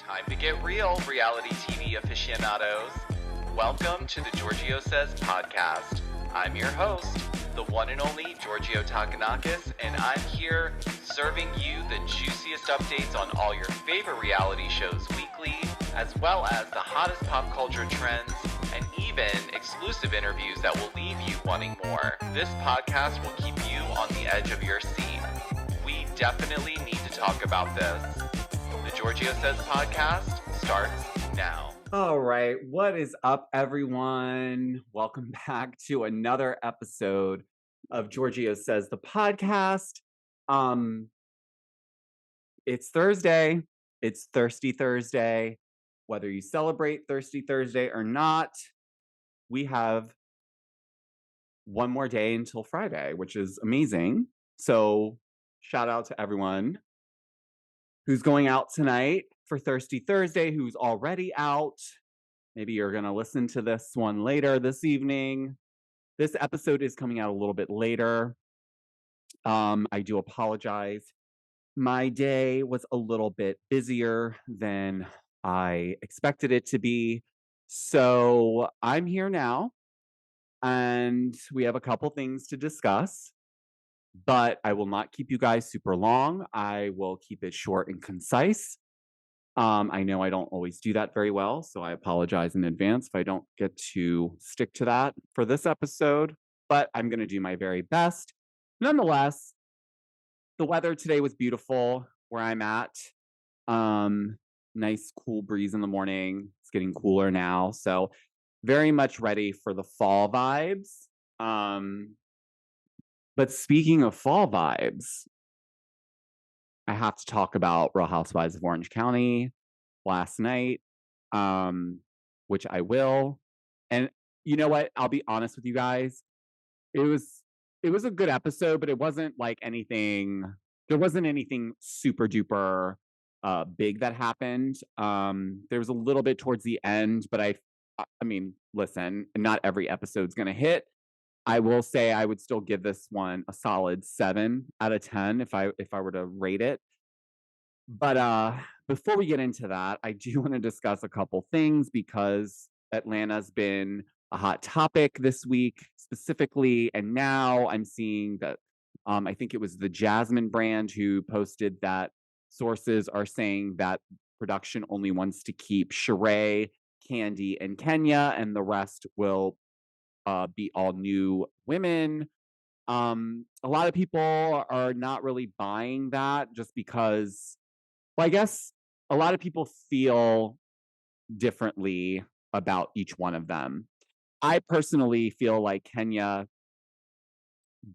Time to get real, reality TV aficionados. Welcome to the Georgio Says podcast. I'm your host, the one and only Georgio Takanakis, and I'm here serving you the juiciest updates on all your favorite reality shows weekly, as well as the hottest pop culture trends, and even exclusive interviews that will leave you wanting more. This podcast will keep you on the edge of your seat. We definitely need to talk about this. The Georgio Says podcast starts now. All right, what is up, everyone? Welcome back to another episode of Georgio Says the podcast. It's Thursday. It's Thirsty Thursday. Whether you celebrate Thirsty Thursday or not, we have one more day until Friday, which is amazing. So shout out to everyone who's going out tonight for Thirsty Thursday, who's already out. Maybe you're going to listen to this one later this evening. This episode is coming out a little bit later. I do apologize. My day was a little bit busier than I expected it to be. So I'm here now, and we have a couple things to discuss. But I will not keep you guys super long. I will keep it short and concise. I know I don't always do that very well, so I apologize in advance if I don't get to stick to that for this episode, but I'm going to do my very best. Nonetheless, the weather today was beautiful where I'm at. Nice cool breeze in the morning. It's getting cooler now, so very much ready for the fall vibes. But speaking of fall vibes, I have to talk about Real Housewives of Orange County last night, which I will. And you know what? I'll be honest with you guys. It was a good episode, but it wasn't like anything. There wasn't anything super duper big that happened. There was a little bit towards the end, but I mean, listen, not every episode's gonna hit. I will say I would still give this one a solid 7 out of 10 if I were to rate it. But before we get into that, I do want to discuss a couple things because Atlanta's been a hot topic this week specifically, and now I'm seeing that I think it was the Jasmine brand who posted that sources are saying that production only wants to keep Sheree, Candy, and Kenya, and the rest will be all new women. A lot of people are not really buying that just because, well, I guess a lot of people feel differently about each one of them. I personally feel like Kenya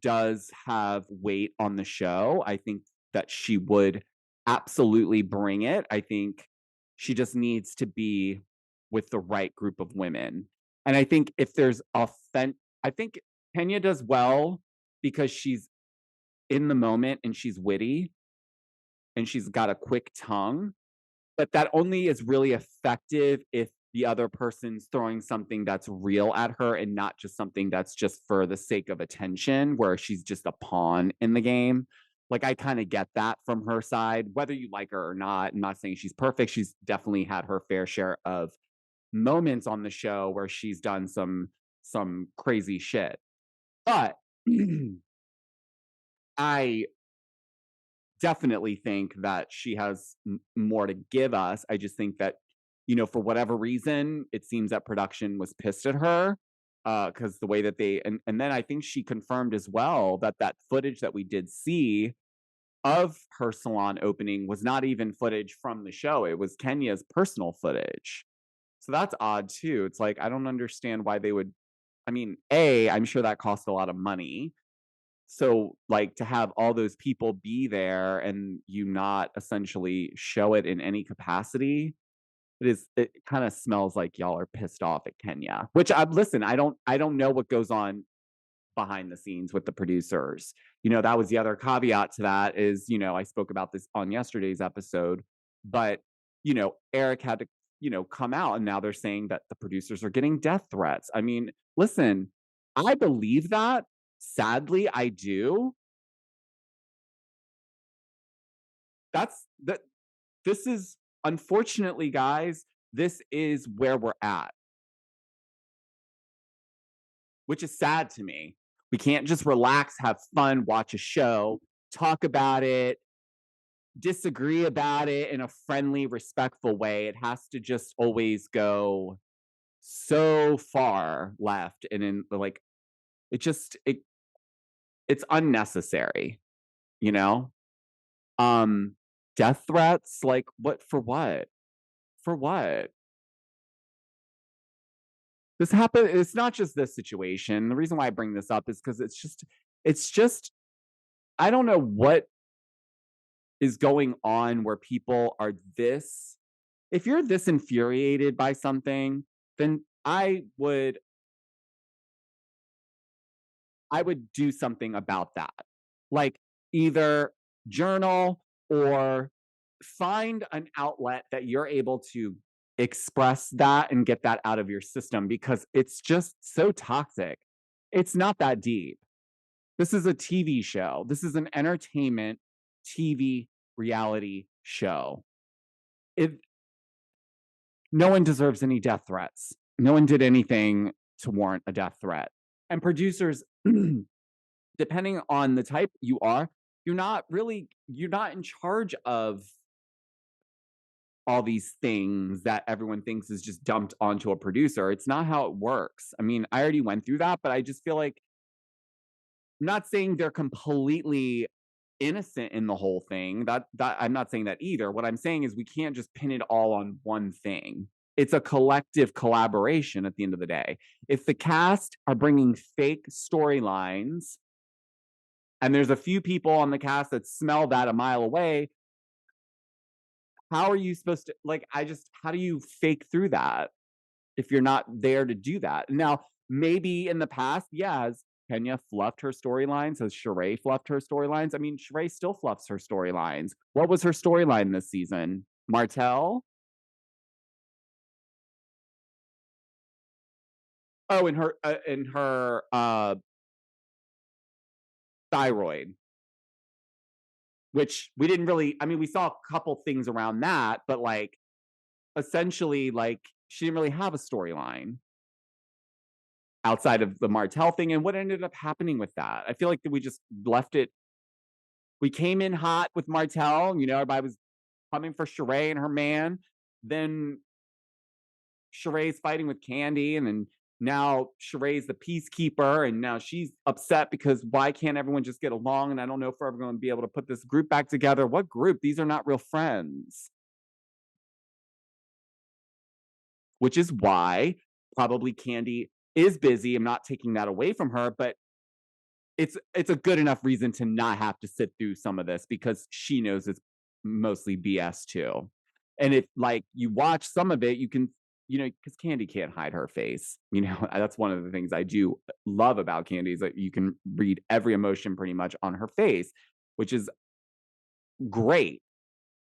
does have weight on the show. I think that she would absolutely bring it. I think she just needs to be with the right group of women. And I think if there's I think Kenya does well because she's in the moment and she's witty and she's got a quick tongue. But that only is really effective if the other person's throwing something that's real at her and not just something that's just for the sake of attention, where she's just a pawn in the game. Like, I kind of get that from her side, whether you like her or not. I'm not saying she's perfect. She's definitely had her fair share of moments on the show where she's done some crazy shit. But I definitely think that she has more to give us. I just think that, for whatever reason, it seems that production was pissed at her because the way that they and then I think she confirmed as well that footage that we did see of her salon opening was not even footage from the show. It was Kenya's personal footage. So that's odd too. It's like, I don't understand why they would. I mean, I'm sure that cost a lot of money. So, like, to have all those people be there and you not essentially show it in any capacity, it kind of smells like y'all are pissed off at Kenya. Which listen, I don't know what goes on behind the scenes with the producers. That was the other caveat to that is, I spoke about this on yesterday's episode, but Eric had to come out, and now they're saying that the producers are getting death threats. I mean, listen, I believe that. Sadly, I do. This is unfortunately, guys, this is where we're at, which is sad to me. We can't just relax, have fun, watch a show, talk about it, disagree about it in a friendly, respectful way. It has to just always go so far left, and in like it's unnecessary, you know? Death threats, like what for what? For what? This happened, it's not just this situation. The reason why I bring this up is because it's just I don't know what is going on where people are this if you're this infuriated by something, then I would do something about that. Like either journal or find an outlet that you're able to express that and get that out of your system because it's just so toxic. It's not that deep. This is a TV show. This is an entertainment TV reality show. It No one deserves any death threats. No one did anything to warrant a death threat. And producers, depending on the type you are, you're not in charge of all these things that everyone thinks is just dumped onto a producer. It's not how it works. I mean, I already went through that, but I just feel like I'm not saying they're completely innocent in the whole thing. That I'm not saying that either. What I'm saying is we can't just pin it all on one thing. It's a collective collaboration at the end of the day. If the cast are bringing fake storylines and there's a few people on the cast that smell that a mile away, how are you supposed to how do you fake through that if you're not there to do that? Now, maybe in the past, yeah, has Kenya fluffed her storylines? Has Sheree fluffed her storylines? I mean, Sheree still fluffs her storylines. What was her storyline this season? Martell? Oh, in her thyroid, which we didn't really. I mean, we saw a couple things around that, but like essentially, like she didn't really have a storyline outside of the Martell thing. And what ended up happening with that? I feel like we just left it. We came in hot with Martell. Everybody was coming for Sheree and her man. Then Sheree's fighting with Candy, and then now Sheree's the peacekeeper, and now she's upset because why can't everyone just get along? And I don't know if we're ever going to be able to put this group back together. What group? These are not real friends. Which is why probably Candy is busy. I'm not taking that away from her, but it's a good enough reason to not have to sit through some of this because she knows it's mostly BS too. And if like you watch some of it, you can, because Candy can't hide her face. That's one of the things I do love about Candy is that you can read every emotion pretty much on her face, which is great.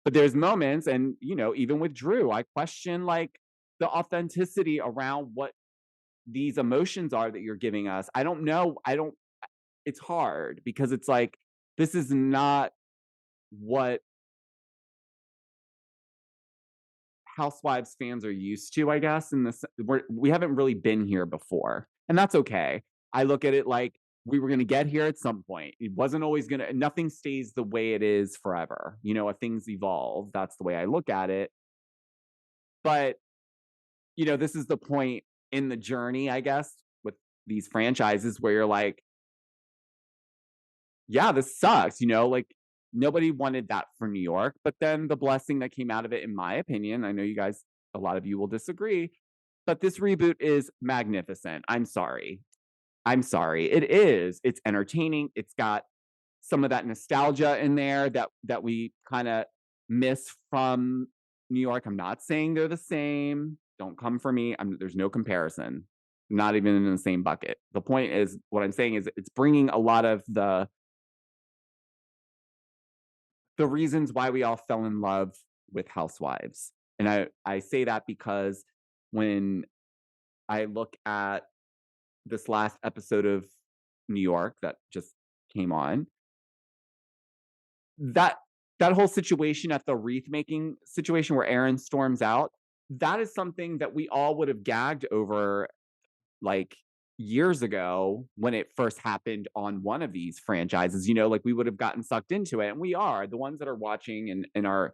But there's moments, and even with Drew, I question like the authenticity around what these emotions are that you're giving us. I don't know. It's hard because it's like, this is not what Housewives fans are used to, I guess. We haven't really been here before, and that's okay. I look at it like we were going to get here at some point. It wasn't always going to, nothing stays the way it is forever. Things evolve. That's the way I look at it. But, this is the point in the journey, I guess, with these franchises where you're like, yeah, this sucks, like nobody wanted that for New York. But then the blessing that came out of it, in my opinion, I know you guys, a lot of you will disagree, but this reboot is magnificent. I'm sorry. It is. It's entertaining. It's got some of that nostalgia in there that we kind of miss from New York. I'm not saying they're the same. Don't come for me. There's no comparison. Not even in the same bucket. The point is, what I'm saying is, it's bringing a lot of the reasons why we all fell in love with Housewives. And I say that because when I look at this last episode of New York that just came on, that that whole situation at the wreath making situation where Aaron storms out, that is something that we all would have gagged over like years ago when it first happened on one of these franchises. You know, like we would have gotten sucked into it, and we are the ones that are watching and are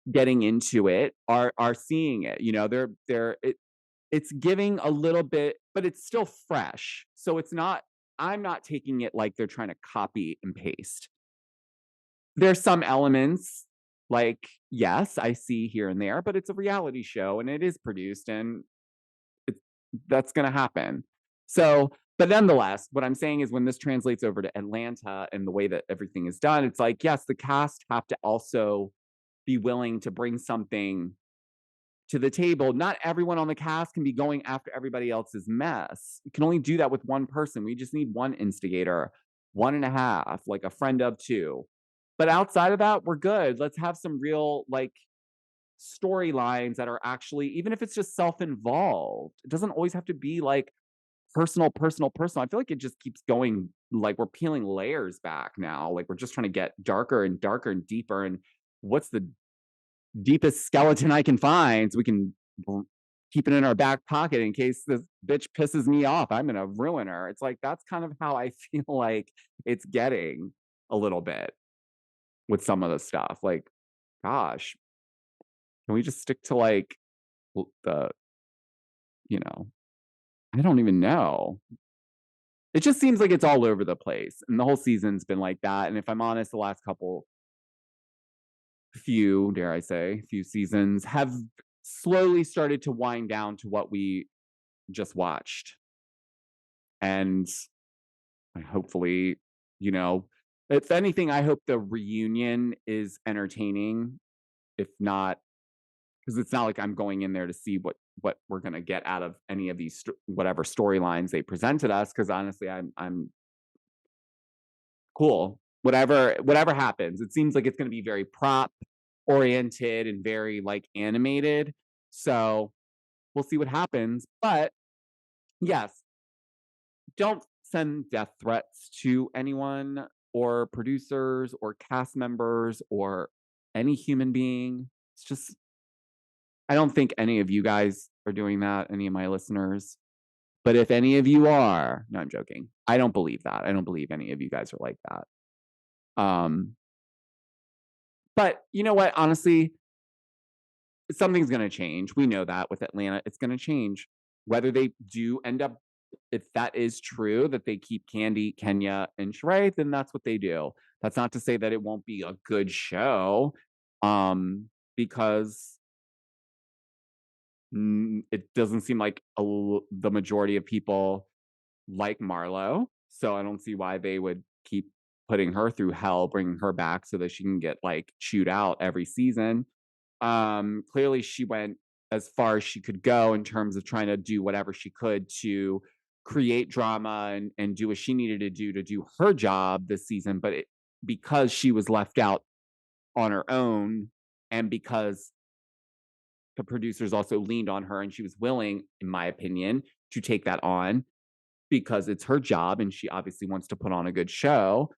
getting into it are seeing it. You know, it's giving a little bit, but it's still fresh. So it's not, I'm not taking it like they're trying to copy and paste. There's some elements like, yes, I see here and there, but it's a reality show and it is produced and that's going to happen. So, but nonetheless, what I'm saying is when this translates over to Atlanta and the way that everything is done, it's like, yes, the cast have to also be willing to bring something to the table. Not everyone on the cast can be going after everybody else's mess. You can only do that with one person. We just need one instigator, 1.5, like a friend of 2. But outside of that, we're good. Let's have some real like storylines that are actually, even if it's just self-involved, it doesn't always have to be like personal. I feel like it just keeps going, like we're peeling layers back now. Like we're just trying to get darker and darker and deeper. And what's the deepest skeleton I can find so we can keep it in our back pocket in case this bitch pisses me off. I'm gonna ruin her. It's like that's kind of how I feel like it's getting a little bit with some of the stuff. Like, gosh, can we just stick to like the, you know, I don't even know. It just seems like it's all over the place. And the whole season's been like that. And if I'm honest, the last few seasons have slowly started to wind down to what we just watched. And hopefully, you know, if anything, I hope the reunion is entertaining. If not, because it's not like I'm going in there to see what we're going to get out of any of these whatever storylines they presented us, because honestly I'm cool, whatever happens. It seems like it's going to be very prop oriented and very like animated, so we'll see what happens. But yes, don't send death threats to anyone or producers or cast members or any human being. It's just, I don't think any of you guys are doing that, any of my listeners. But if any of you are, no, I'm joking. I don't believe that. I don't believe any of you guys are like that. But you know what? Honestly, something's going to change. We know that with Atlanta, it's going to change. Whether they do end up, if that is true, that they keep Candy, Kenya, and Sheree, then that's what they do. That's not to say that it won't be a good show, because it doesn't seem like the majority of people like Marlo. So I don't see why they would keep putting her through hell, bringing her back so that she can get like chewed out every season. Clearly she went as far as she could go in terms of trying to do whatever she could to create drama and do what she needed to do her job this season. But because she was left out on her own, and because the producers also leaned on her and she was willing, in my opinion, to take that on because it's her job and she obviously wants to put on a good show,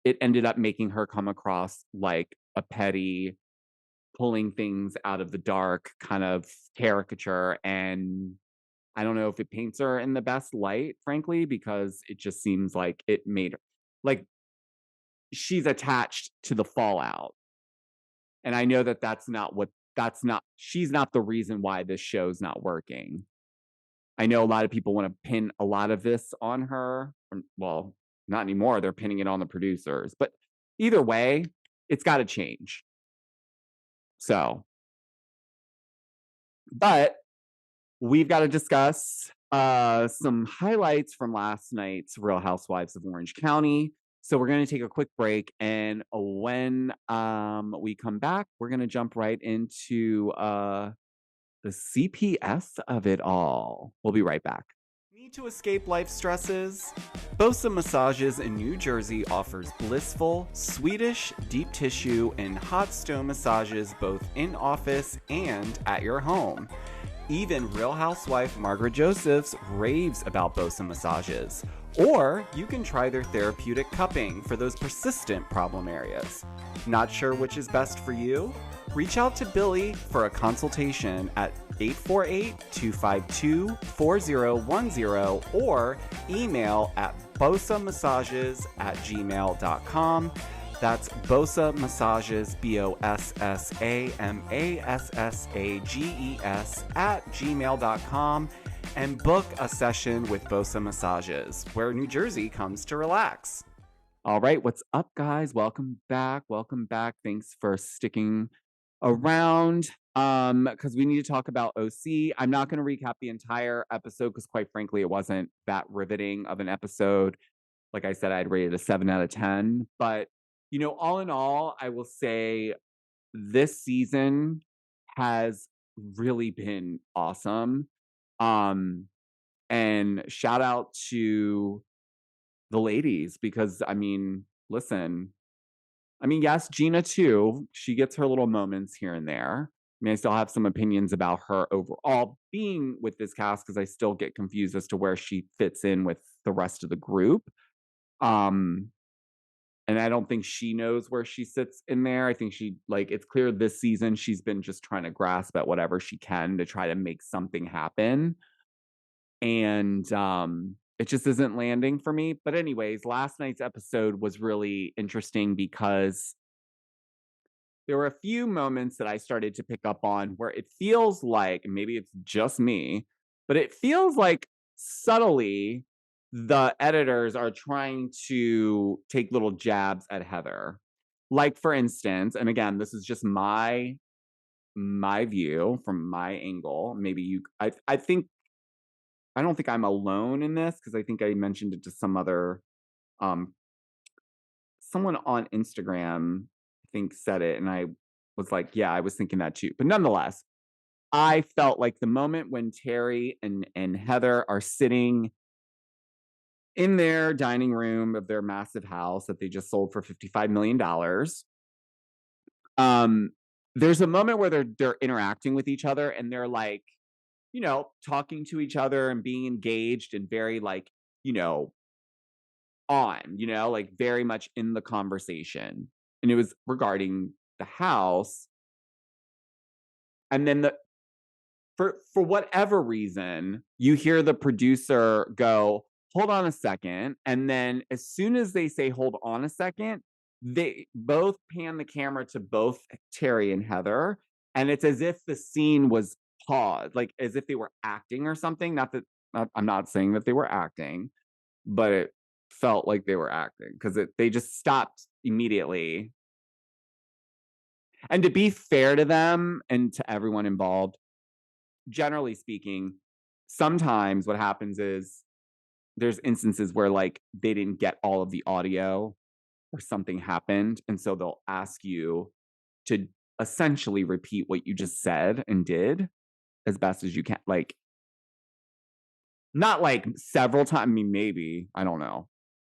it ended up making her come across like a petty, pulling things out of the dark kind of caricature. And I don't know if it paints her in the best light, frankly, because it just seems like it made her like she's attached to the fallout. And I know that she's not the reason why this show's not working. I know a lot of people want to pin a lot of this on her. Well, not anymore. They're pinning it on the producers. But either way, it's got to change. So, but we've got to discuss some highlights from last night's Real Housewives of Orange County. So we're going to take a quick break, and when we come back, we're going to jump right into the CPS of it all. We'll be right back. Need to escape life stresses? Bosa Massages in New Jersey offers blissful, Swedish, deep tissue, and hot stone massages both in office and at your home. Even Real Housewife Margaret Josephs raves about Bosa massages. Or you can try their therapeutic cupping for those persistent problem areas. Not sure which is best for you? Reach out to Billy for a consultation at 848-252-4010 or email at bosamassages@gmail.com. That's Bosa Massages, BOSSAMASSAGES @gmail.com, and book a session with Bosa Massages, where New Jersey comes to relax. All right, what's up, guys? Welcome back. Welcome back. Thanks for sticking around because we need to talk about OC. I'm not going to recap the entire episode because, quite frankly, it wasn't that riveting of an episode. Like I said, I'd rate it a 7 out of 10. But, you know, all in all, I will say this season has really been awesome. And shout out to the ladies because, I mean, listen, I mean, yes, Gina too. She gets her little moments here and there. I mean, I still have some opinions about her overall being with this cast because I still get confused as to where she fits in with the rest of the group. And I don't think she knows where she sits in there. I think she, like, it's clear this season she's been just trying to grasp at whatever she can to try to make something happen. And it just isn't landing for me. But anyways, last night's episode was really interesting because there were a few moments that I started to pick up on where it feels like, and maybe it's just me, but it feels like subtly the editors are trying to take little jabs at Heather. Like, for instance, and again, this is just my view from my angle. Maybe you, I think, I don't think I'm alone in this because I think I mentioned it to some other, someone on Instagram, I think said it, and I was like, yeah, I was thinking that too. But nonetheless, I felt like the moment when Terry and Heather are sitting in their dining room of their massive house that they just sold for $55 million. There's a moment where they're interacting with each other and they're like, you know, talking to each other and being engaged and very like, you know, like very much in the conversation. And it was regarding the house. And then for whatever reason, you hear the producer go, hold on a second. And then as soon as they say, hold on a second, they both pan the camera to both Terry and Heather. And it's as if the scene was paused, like as if they were acting or something. I'm not saying that they were acting, but it felt like they were acting because they just stopped immediately. And to be fair to them and to everyone involved, generally speaking, sometimes what happens is there's instances where like they didn't get all of the audio or something happened. And so they'll ask you to essentially repeat what you just said and did as best as you can. Like, not like several times. I mean, maybe, I don't know.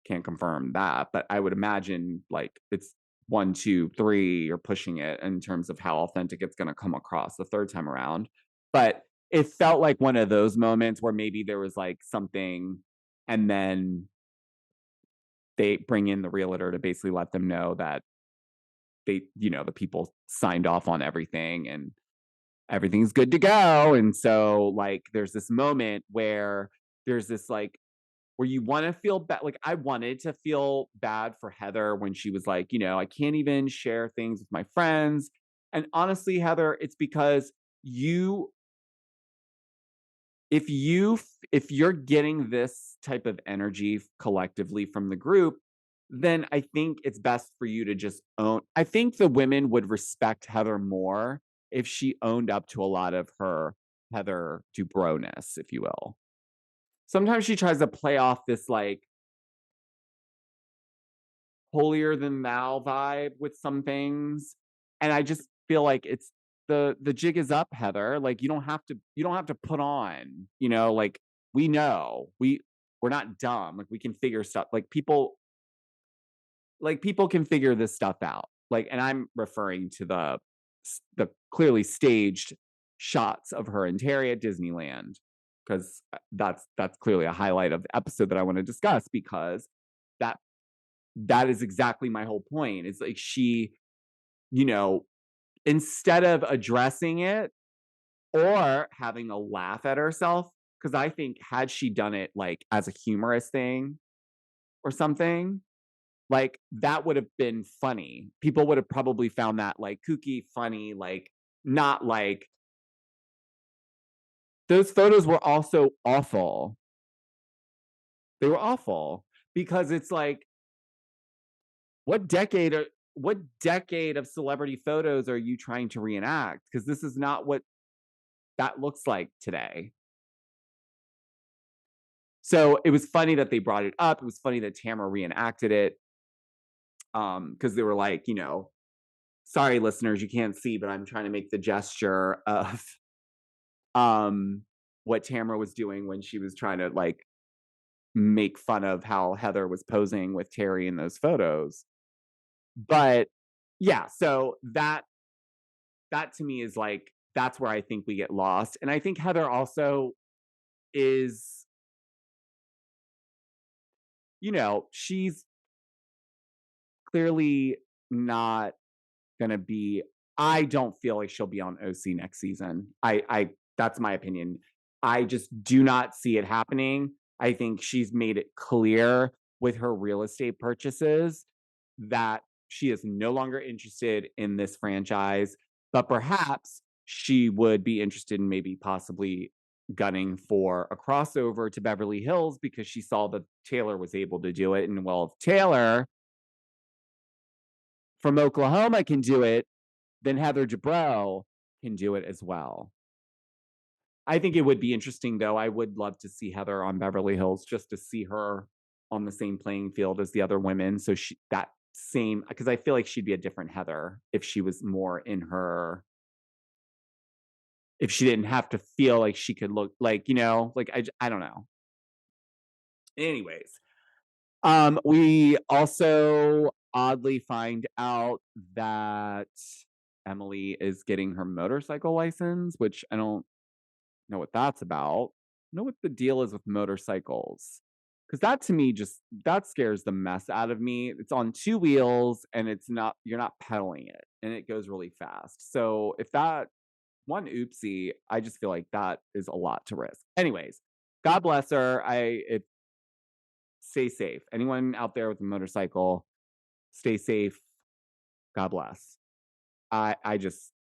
Can't confirm that, but I would imagine like it's 1, 2, 3, you're pushing it in terms of how authentic it's going to come across the third time around. But it felt like one of those moments where maybe there was like something and then they bring in the realtor to basically let them know that they, you know, the people signed off on everything and everything's good to go. And so like there's this moment where there's this like where you want to feel bad. Like I wanted to feel bad for Heather when she was like, you know, I can't even share things with my friends. And honestly, Heather, it's because if you're getting this type of energy collectively from the group, then I think it's best for you to just own. I think the women would respect Heather more if she owned up to a lot of her Heather Dubrow-ness, if you will. Sometimes she tries to play off this like holier than thou vibe with some things. And I just feel like it's the jig is up, Heather. Like you don't have to put on, you know, like we know we're not dumb. Like we can figure stuff people can figure this stuff out. Like, and I'm referring to the clearly staged shots of her and Terry at Disneyland, because that's clearly a highlight of the episode that I want to discuss, because that is exactly my whole point. It's like she, you know, instead of addressing it or having a laugh at herself, because I think had she done it like as a humorous thing or something, like that would have been funny. People would have probably found that like kooky, funny, like not like those photos were also awful. They were awful because it's like, what decade of celebrity photos are you trying to reenact? Because this is not what that looks like today. So it was funny that they brought it up. It was funny that Tamara reenacted it. Because they were like, sorry, listeners, you can't see, but I'm trying to make the gesture of what Tamara was doing when she was trying to like make fun of how Heather was posing with Terry in those photos. But yeah, so that to me is like, that's where I think we get lost. And I think Heather also is, she's clearly not gonna be, I don't feel like she'll be on OC next season. I that's my opinion. I just do not see it happening. I think she's made it clear with her real estate purchases that she is no longer interested in this franchise, but perhaps she would be interested in maybe possibly gunning for a crossover to Beverly Hills because she saw that Taylor was able to do it. And well, if Taylor from Oklahoma can do it, then Heather Dubrow can do it as well. I think it would be interesting, though. I would love to see Heather on Beverly Hills just to see her on the same playing field as the other women. So because I feel like she'd be a different Heather if she was more in her, if she didn't have to feel like she could look like, like I don't know. Anyways, we also oddly find out that Emily is getting her motorcycle license, which I don't know what that's about. I know what the deal is with motorcycles. Because that to me that scares the mess out of me. It's on two wheels and you're not pedaling it and it goes really fast. So if that one oopsie, I just feel like that is a lot to risk. Anyways, God bless her. Stay safe. Anyone out there with a motorcycle, stay safe. God bless. I just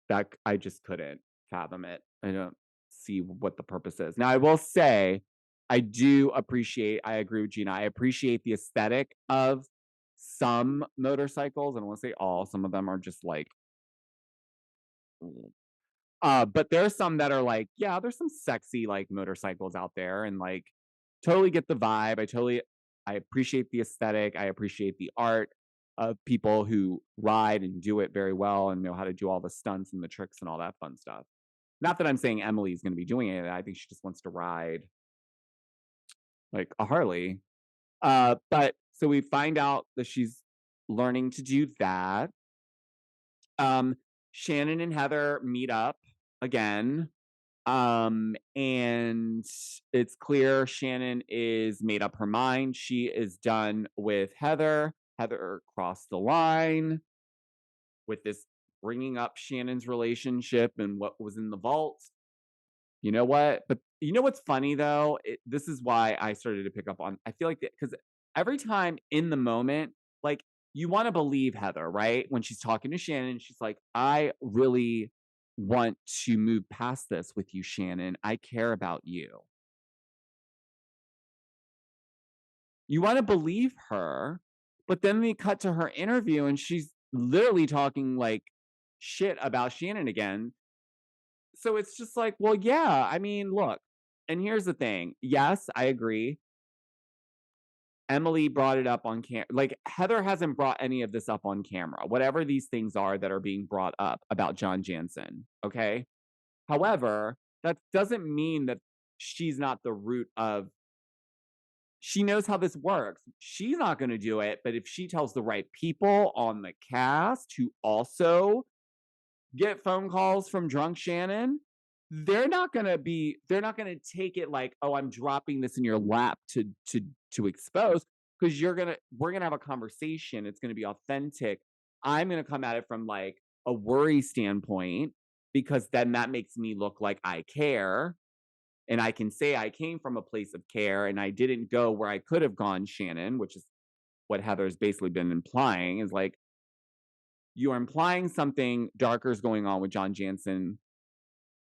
couldn't fathom it. I don't see what the purpose is. Now I will say I agree with Gina. I appreciate the aesthetic of some motorcycles. I don't want to say all. Some of them are just like but there are some that are like, yeah, there's some sexy like motorcycles out there and like totally get the vibe. I appreciate the aesthetic. I appreciate the art of people who ride and do it very well and know how to do all the stunts and the tricks and all that fun stuff. Not that I'm saying Emily's going to be doing it. I think she just wants to ride like a Harley. But so we find out that she's learning to do that. Shannon and Heather meet up again. And it's clear Shannon is made up her mind. She is done with Heather. Heather crossed the line with this bringing up Shannon's relationship and what was in the vault. You know what? But you know what's funny though? This is why I started to pick up on, I feel like because every time in the moment, like you want to believe Heather, right? When she's talking to Shannon, she's like, I really want to move past this with you, Shannon. I care about you. You want to believe her, but then we cut to her interview and she's literally talking like shit about Shannon again. So it's just like, well, yeah, I mean, look, and here's the thing. Yes, I agree. Emily brought it up on camera. Like Heather hasn't brought any of this up on camera, whatever these things are that are being brought up about John Jansen. Okay. However, that doesn't mean that she's not the root of, she knows how this works. She's not going to do it. But if she tells the right people on the cast who also get phone calls from drunk Shannon, they're not gonna take it like, oh, I'm dropping this in your lap to expose, because we're gonna have a conversation. It's gonna be authentic. I'm gonna come at it from like a worry standpoint, because then that makes me look like I care. And I can say I came from a place of care and I didn't go where I could have gone, Shannon, which is what Heather's basically been implying, is like, you are implying something darker is going on with John Jansen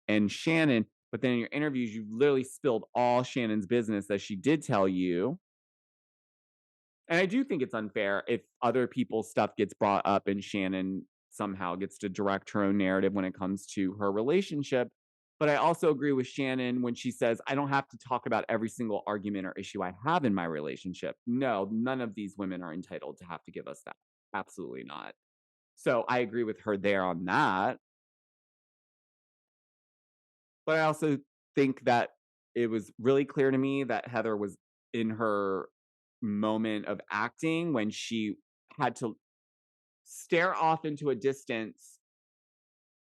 and Shannon, but then in your interviews, you've literally spilled all Shannon's business that she did tell you. And I do think it's unfair if other people's stuff gets brought up and Shannon somehow gets to direct her own narrative when it comes to her relationship. But I also agree with Shannon when she says, I don't have to talk about every single argument or issue I have in my relationship. No, none of these women are entitled to have to give us that. Absolutely not. So I agree with her there on that. But I also think that it was really clear to me that Heather was in her moment of acting when she had to stare off into a distance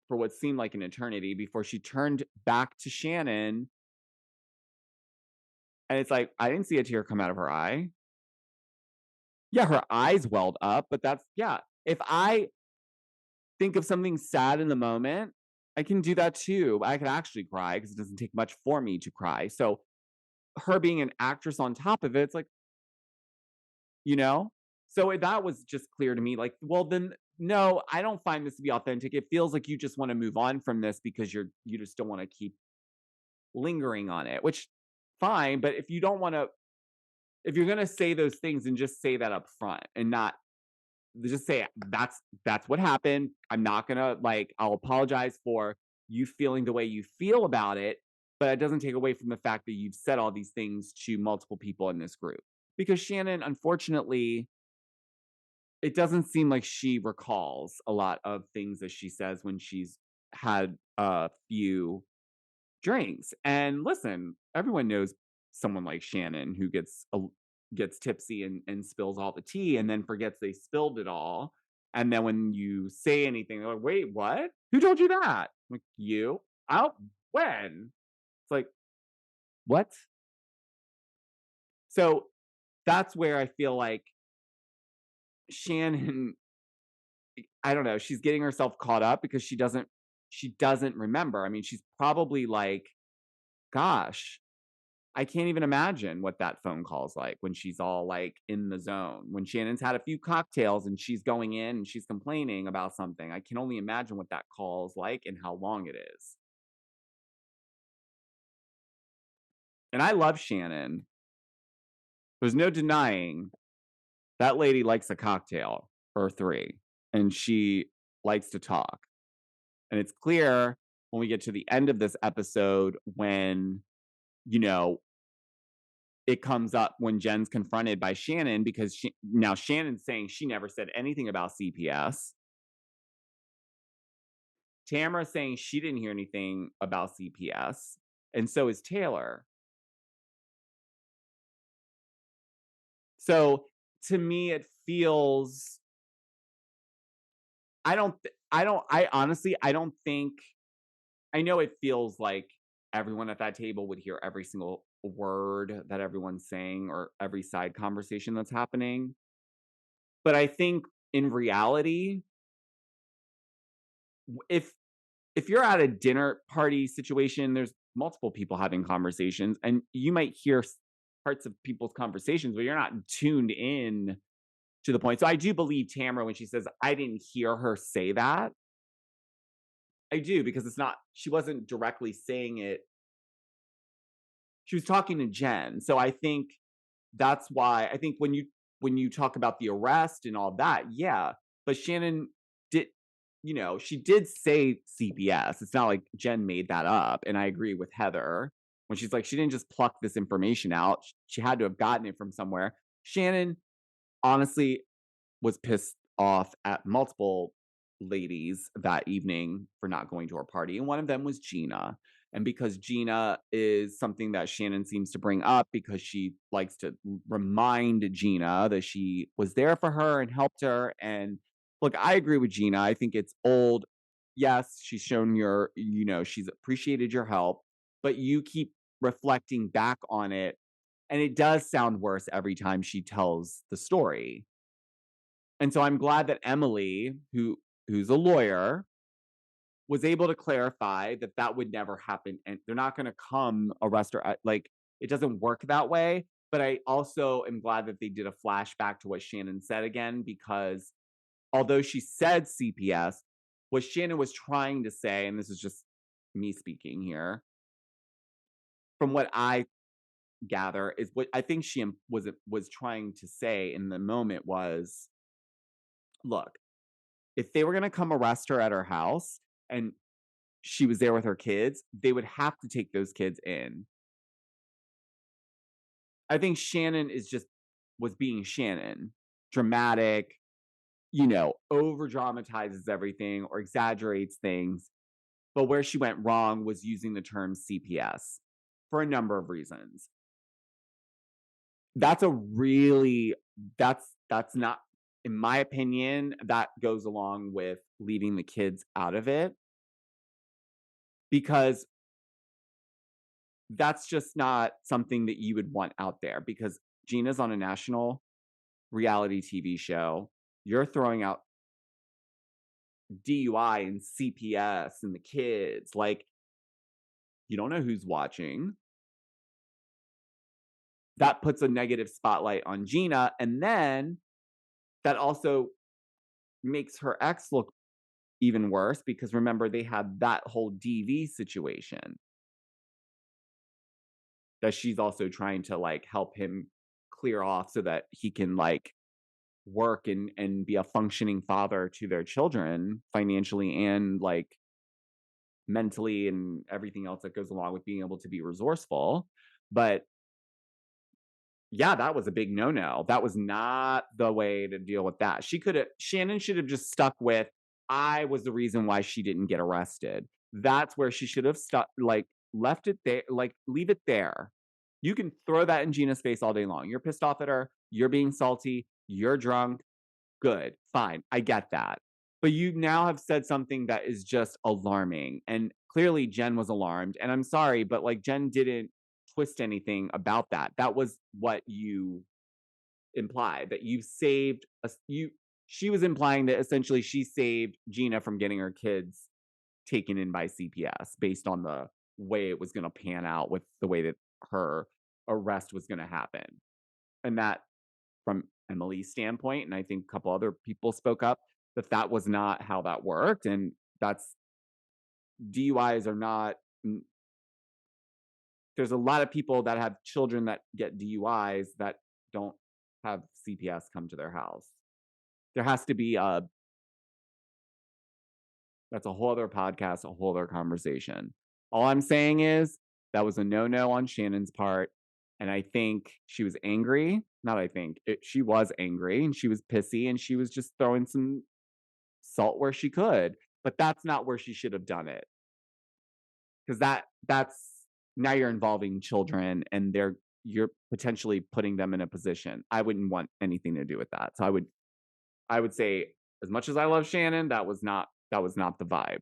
for what seemed like an eternity before she turned back to Shannon. And it's like, I didn't see a tear come out of her eye. Yeah, her eyes welled up, but that's, yeah. If I think of something sad in the moment, I can do that too. I can actually cry because it doesn't take much for me to cry. So her being an actress on top of it, it's like, you know? So that was just clear to me. Like, well, then no, I don't find this to be authentic. It feels like you just want to move on from this because you just don't want to keep lingering on it, which fine. But if you don't want to, if you're gonna say those things, and just say that up front and not just say that's what happened. I'm not gonna like, I'll apologize for you feeling the way you feel about it, but it doesn't take away from the fact that you've said all these things to multiple people in this group. Because Shannon, unfortunately, it doesn't seem like she recalls a lot of things that she says when she's had a few drinks. And listen, everyone knows someone like Shannon who gets tipsy and spills all the tea and then forgets they spilled it all. And then when you say anything, they're like, wait, what? Who told you that? I'm like, you? Out when? It's like, what? So that's where I feel like Shannon, I don't know, she's getting herself caught up because she doesn't remember. I mean, she's probably like, gosh, I can't even imagine what that phone call's like when she's all like in the zone. When Shannon's had a few cocktails and she's going in and she's complaining about something, I can only imagine what that call's like and how long it is. And I love Shannon. There's no denying that lady likes a cocktail or three, and she likes to talk. And it's clear when we get to the end of this episode when, you know, it comes up when Jen's confronted by Shannon because now Shannon's saying she never said anything about CPS. Tamara's saying she didn't hear anything about CPS. And so is Taylor. So to me, it feels, I honestly, I don't think, I know it feels like everyone at that table would hear every single word that everyone's saying or every side conversation that's happening. But I think in reality, if you're at a dinner party situation, there's multiple people having conversations, and you might hear parts of people's conversations, but you're not tuned in to the point. So I do believe Tamara when she says, I didn't hear her say that. I do, because she wasn't directly saying it. She was talking to Jen. So I think that's why I think when you talk about the arrest and all that, yeah. But Shannon did, she did say CPS. It's not like Jen made that up. And I agree with Heather when she's like, she didn't just pluck this information out. She had to have gotten it from somewhere. Shannon honestly was pissed off at multiple ladies that evening for not going to her party. And one of them was Gina. And because Gina is something that Shannon seems to bring up because she likes to remind Gina that she was there for her and helped her. And look, I agree with Gina. I think it's old yes, she's shown she's appreciated your help, but you keep reflecting back on it. And it does sound worse every time she tells the story. And so I'm glad that Emily, who's a lawyer, was able to clarify that that would never happen. And they're not going to come arrest her. Like, it doesn't work that way. But I also am glad that they did a flashback to what Shannon said again, because although she said CPS, what Shannon was trying to say, and this is just me speaking here, from what I gather, is what I think she was trying to say in the moment was, look, if they were going to come arrest her at her house and she was there with her kids, they would have to take those kids in. I think Shannon was being Shannon, dramatic, over dramatizes everything or exaggerates things. But where she went wrong was using the term CPS for a number of reasons. That's not, in my opinion, that goes along with leaving the kids out of it, because that's just not something that you would want out there, because Gina's on a national reality TV show. You're throwing out DUI and CPS and the kids. Like, you don't know who's watching. That puts a negative spotlight on Gina. And then that also makes her ex look even worse, because remember, they had that whole DV situation that she's also trying to like help him clear off so that he can like work and be a functioning father to their children financially and like mentally and everything else that goes along with being able to be resourceful. But yeah, that was a big no-no. That was not the way to deal with that. Shannon should have just stuck with, I was the reason why she didn't get arrested. That's where she should have stuck, like left it there, like leave it there. You can throw that in Gina's face all day long. You're pissed off at her, you're being salty, you're drunk. Good, fine. I get that. But you now have said something that is just alarming. And clearly Jen was alarmed. And I'm sorry, but like Jen didn't twist anything about that. That was what you implied, that you saved us. She was implying that essentially she saved Gina from getting her kids taken in by CPS based on the way it was going to pan out with the way that her arrest was going to happen. And that, from Emily's standpoint, and I think a couple other people spoke up, that was not how that worked. And DUIs are not, there's a lot of people that have children that get DUIs that don't have CPS come to their house. There has to be that's a whole other podcast, a whole other conversation. All I'm saying is that was a no-no on Shannon's part. And I think she was angry. Not I think. She was angry and she was pissy and she was just throwing some salt where she could. But that's not where she should have done it. Because that's now you're involving children and you're potentially putting them in a position. I wouldn't want anything to do with that. So I would say, as much as I love Shannon, that was not the vibe.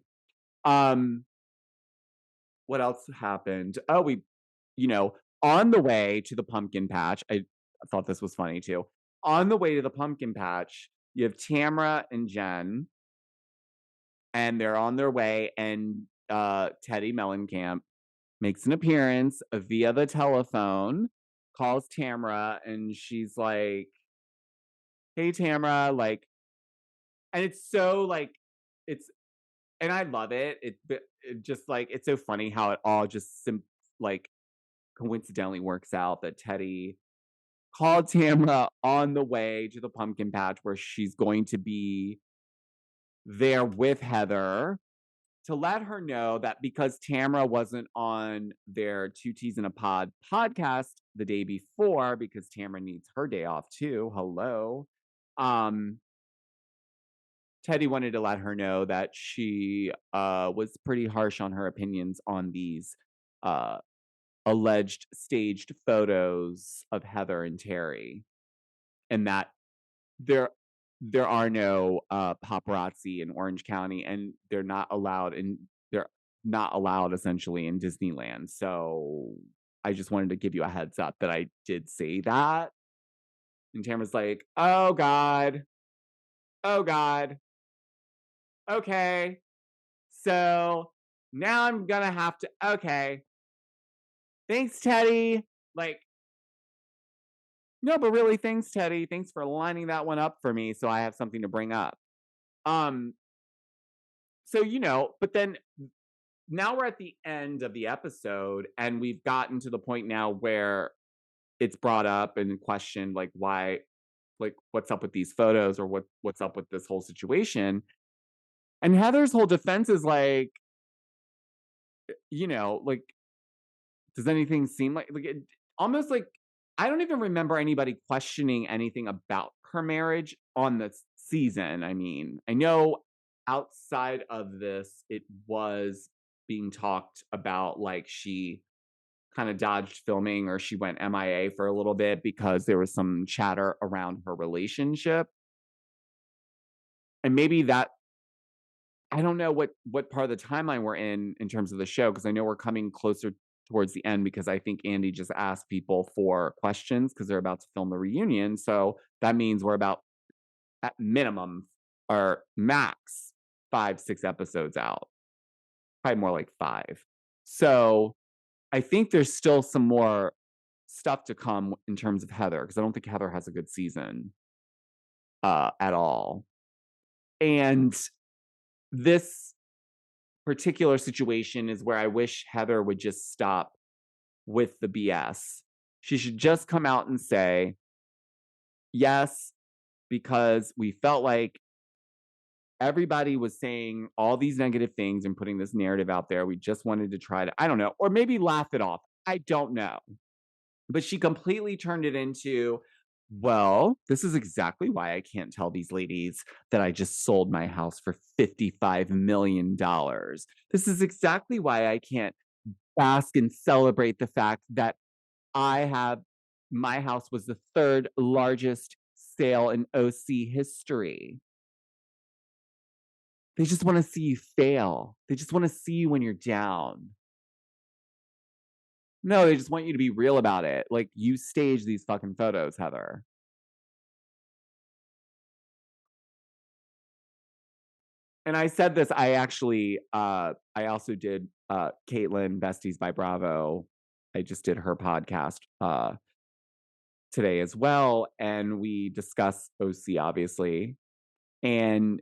What else happened? Oh, on the way to the pumpkin patch, I thought this was funny too. On the way to the pumpkin patch, you have Tamra and Jen, and they're on their way, and Teddy Mellencamp makes an appearance via the telephone, calls Tamra, and she's like, "Hey, Tamra," like, and it's so like, and I love it. It just like, it's so funny how it all just like coincidentally works out that Teddy called Tamra on the way to the pumpkin patch where she's going to be there with Heather, to let her know that because Tamra wasn't on their Two Teas in a Pod podcast the day before, because Tamra needs her day off too. Hello. Teddy wanted to let her know that she was pretty harsh on her opinions on these alleged staged photos of Heather and Terry, and that there are no paparazzi in Orange County, and they're not allowed essentially in Disneyland. So I just wanted to give you a heads up that I did say that. And Tamara's like, oh God, oh God, okay. So now I'm gonna have to, okay. Thanks, Teddy. Like, no, but really, thanks, Teddy. Thanks for lining that one up for me so I have something to bring up. Um, so but then now we're at the end of the episode, and we've gotten to the point now where it's brought up and questioned, like, why, like, what's up with these photos, or what's up with this whole situation. And Heather's whole defense is like, like, does anything seem like it, almost like, I don't even remember anybody questioning anything about her marriage on the season. I mean, I know outside of this, it was being talked about, like, she kind of dodged filming, or she went MIA for a little bit because there was some chatter around her relationship. And maybe that, I don't know what part of the timeline we're in terms of the show, because I know we're coming closer towards the end, because I think Andy just asked people for questions because they're about to film the reunion. So that means we're about, at minimum or max, 5-6 episodes out. Probably more like 5. So I think there's still some more stuff to come in terms of Heather, because I don't think Heather has a good season at all. And this particular situation is where I wish Heather would just stop with the BS. She should just come out and say, yes, because we felt like everybody was saying all these negative things and putting this narrative out there. We just wanted to try to, I don't know, or maybe laugh it off. I don't know. But she completely turned it into, well, this is exactly why I can't tell these ladies that I just sold my house for $55 million. This is exactly why I can't bask and celebrate the fact that my house was the 3rd largest sale in OC history. They just want to see you fail. They just want to see you when you're down. No, they just want you to be real about it. Like, you stage these fucking photos, Heather. And I said this, I actually, I also did Caitlin, Besties by Bravo. I just did her podcast today as well. And we discuss OC, obviously. And,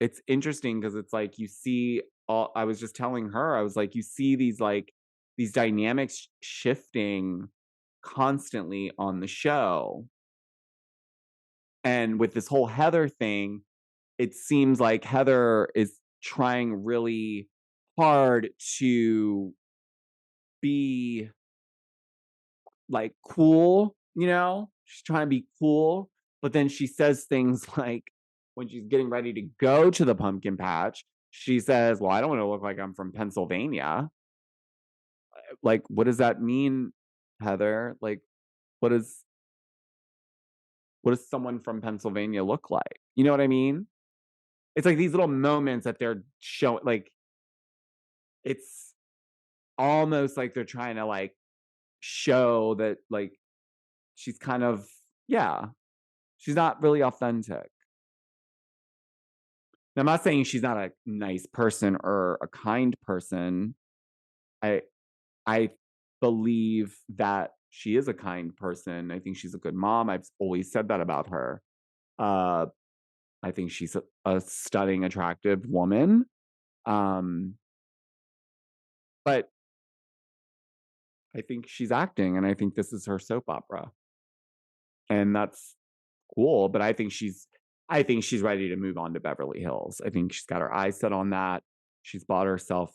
it's interesting because it's like, you see I was just telling her, I was like, you see these dynamics shifting constantly on the show. And with this whole Heather thing, it seems like Heather is trying really hard to be, like, cool, She's trying to be cool, but then she says things like, when she's getting ready to go to the pumpkin patch, she says, "Well, I don't wanna look like I'm from Pennsylvania." Like, what does that mean, Heather? Like, what does someone from Pennsylvania look like? You know what I mean? It's like these little moments that they're showing, like, it's almost like they're trying to, like, show that, like, she's kind of, yeah, she's not really authentic. Now, I'm not saying she's not a nice person or a kind person. I I believe that she is a kind person. I think she's a good mom. I've always said that about her. Uh, I think she's a stunning, attractive woman. Um, but I think she's acting, and I think this is her soap opera. And that's cool, but I think she's ready to move on to Beverly Hills. I think she's got her eyes set on that. She's bought herself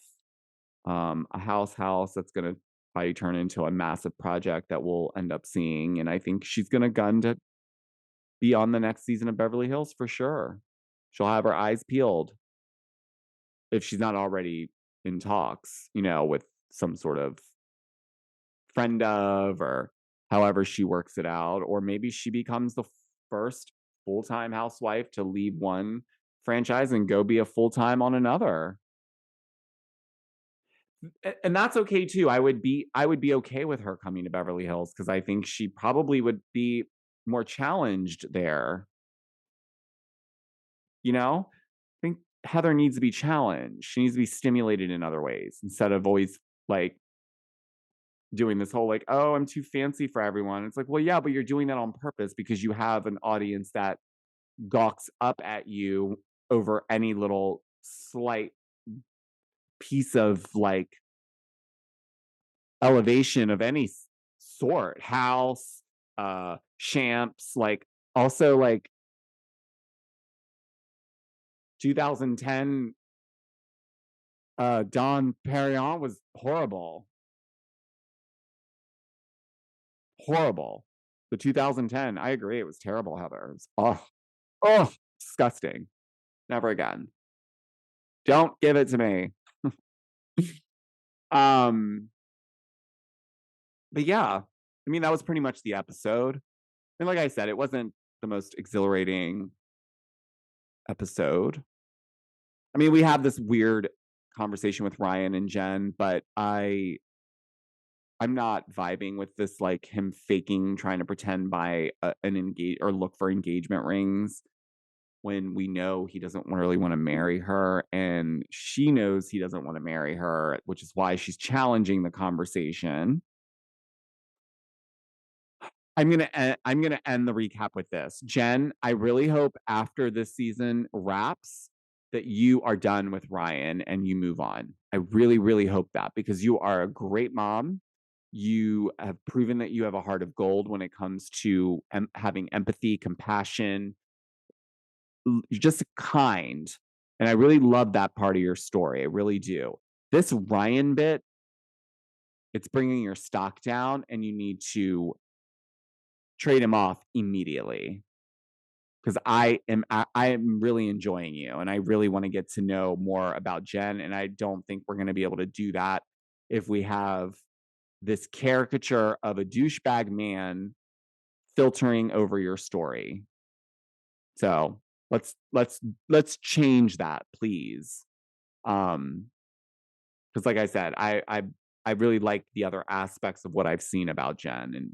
a house that's gonna probably turn into a massive project that we'll end up seeing. And I think she's gonna gun to be on the next season of Beverly Hills for sure. She'll have her eyes peeled if she's not already in talks, with some sort of friend of, or however she works it out. Or maybe she becomes the first full-time housewife to leave one franchise and go be a full-time on another. And that's okay too. I would be okay with her coming to Beverly Hills because I think she probably would be more challenged there. You know? I think Heather needs to be challenged. She needs to be stimulated in other ways instead of always like doing this whole like, oh, I'm too fancy for everyone. It's like, well, yeah, but you're doing that on purpose because you have an audience that gawks up at you over any little slight piece of like elevation of any sort. House, Champs, like also like 2010 Don Perignon was horrible. Horrible. The 2010, I agree, it was terrible, Heather. It was, oh, disgusting. Never again. Don't give it to me. um, but yeah, I mean, that was pretty much the episode. And like I said, it wasn't the most exhilarating episode. I mean, we have this weird conversation with Ryan and Jen, but I'm not vibing with this, like him faking, trying to pretend by an engage or look for engagement rings when we know he doesn't really want to marry her, and she knows he doesn't want to marry her, which is why she's challenging the conversation. I'm gonna end the recap with this. Jen, I really hope after this season wraps that you are done with Ryan and you move on. I really, really hope that because you are a great mom. You have proven that you have a heart of gold when it comes to having empathy, compassion, you're just kind. And I really love that part of your story. I really do. This Ryan bit, it's bringing your stock down and you need to trade him off immediately. Because I am really enjoying you and I really want to get to know more about Jen. And I don't think we're going to be able to do that if we have this caricature of a douchebag man filtering over your story. So let's change that, please. Because like I said, I really like the other aspects of what I've seen about Jen, and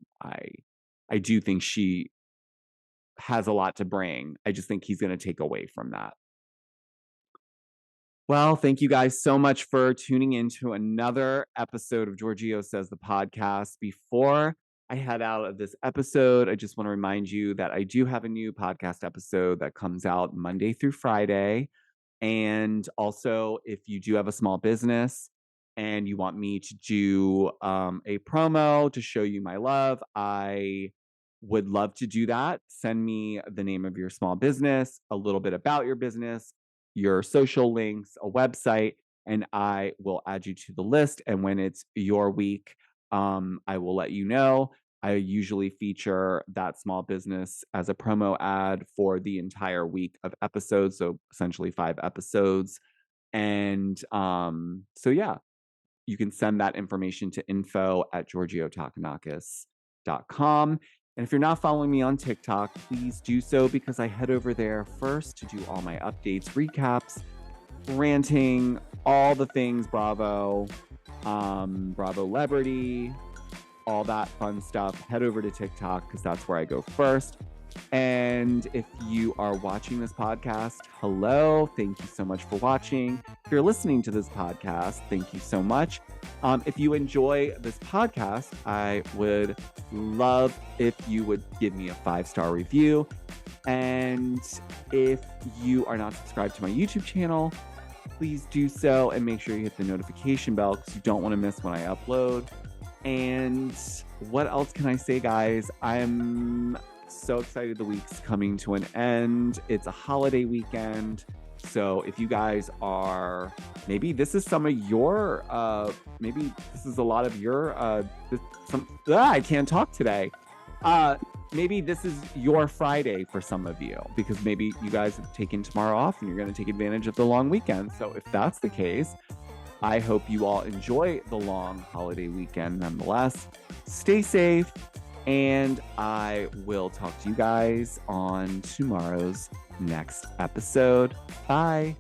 I do think she has a lot to bring. I just think he's going to take away from that. Well, thank you guys so much for tuning in to another episode of Georgio Says the Podcast. Before I head out of this episode, I just want to remind you that I do have a new podcast episode that comes out Monday through Friday. And also, if you do have a small business and you want me to do a promo to show you my love, I would love to do that. Send me the name of your small business, a little bit about your business, your social links, a website, and I will add you to the list. And when it's your week, I will let you know. I usually feature that small business as a promo ad for the entire week of episodes, so essentially 5 episodes. And so yeah, you can send that information to info@georgiotakanakis.com. And if you're not following me on TikTok, please do so because I head over there first to do all my updates, recaps, ranting, all the things Bravo, Bravo Celebrity, all that fun stuff. Head over to TikTok because that's where I go first. And if you are watching this podcast, hello, thank you so much for watching. If you're listening to this podcast, thank you so much. If you enjoy this podcast, I would love if you would give me a 5-star review. And if you are not subscribed to my YouTube channel, please do so and make sure you hit the notification bell because you don't want to miss when I upload. And what else can I say, guys? I'm so excited the week's coming to an end. It's a holiday weekend. So if you guys are, maybe this is some of your, maybe this is a lot of your, I can't talk today. Maybe this is your Friday for some of you because maybe you guys have taken tomorrow off and you're going to take advantage of the long weekend. So if that's the case, I hope you all enjoy the long holiday weekend nonetheless. Stay safe, And I will talk to you guys on tomorrow's next episode. Bye.